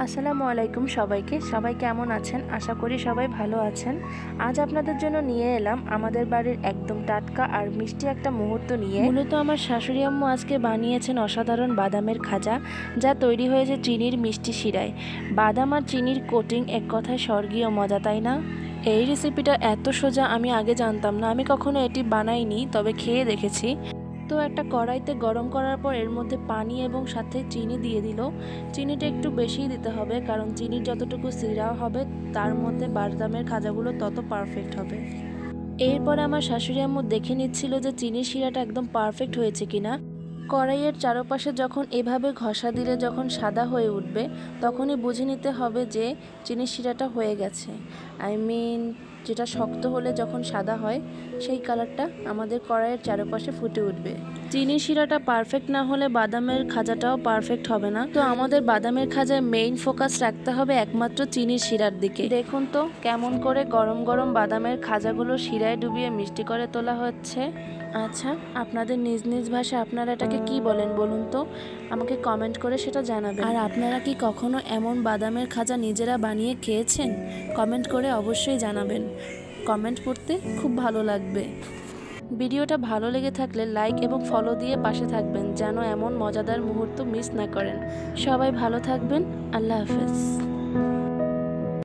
আসসালামু আলাইকুম সবাইকে। সবাই কেমন আছেন? আশা করি সবাই ভালো আছেন। আজ আপনাদের জন্য নিয়ে এলাম আমাদের বাড়ির একদম টাটকা আর মিষ্টি একটা মুহূর্ত নিয়ে। মূলত আমার শাশুড়ি আম্মু আজকে বানিয়েছেন অসাধারণ বাদামের খাজা, যা তৈরি হয়েছে চিনির মিষ্টি শিরায়। বাদাম আর চিনির কোটিং এক কথায় স্বর্গীয় মজা, তাই না? এই রেসিপিটা এত সোজা আমি আগে জানতাম না। আমি কখনো এটি বানাইনি, তবে খেয়ে দেখেছি। তো একটা কড়াইতে গরম করার পর এর মধ্যে পানি এবং সাথে চিনি দিয়ে দিল। চিনিটা একটু বেশিই দিতে হবে, কারণ চিনির যতটুকু সিরা হবে তার মধ্যে বাদামের খাজাগুলো তত পারফেক্ট হবে। এরপরে আমার শাশুড়ি আম্মু দেখে নিচ্ছিল যে চিনির শিরাটা একদম পারফেক্ট হয়েছে কিনা। কড়াইয়ের চারপাশে যখন এভাবে ঘষা দিলে যখন সাদা হয়ে উঠবে, তখনই বুঝে নিতে হবে যে চিনির শিরাটা হয়ে গেছে। যেটা শক্ত হলে যখন সাদা হয়, সেই কালারটা আমাদের কড়াইয়ের চারপাশে ফুটে উঠবে। চিনির শিরাটা পারফেক্ট না হলে বাদামের খাজাটাও পারফেক্ট হবে না। তো আমাদের বাদামের খাজায় মেইন ফোকাস রাখতে হবে একমাত্র চিনির শিরার দিকে। দেখুন তো কেমন করে গরম গরম বাদামের খাজাগুলো শিরায় ডুবিয়ে মিষ্টি করে তোলা হচ্ছে। আচ্ছা, আপনাদের নিজ নিজ ভাষায় আপনারা এটাকে কি বলেন বলুন তো, আমাকে কমেন্ট করে সেটা জানাবেন। আর আপনারা কি কখনো এমন বাদামের খাজা নিজেরা বানিয়ে খেয়েছেন? কমেন্ট করে অবশ্যই জানাবেন। কমেন্ট পড়তে খুব ভালো লাগবে। ভিডিওটা ভালো লেগে থাকলে লাইক এবং ফলো দিয়ে পাশে থাকবেন, যেন এমন মজাদার মুহূর্ত মিস না করেন। সবাই ভালো থাকবেন। আল্লাহ হাফেজ।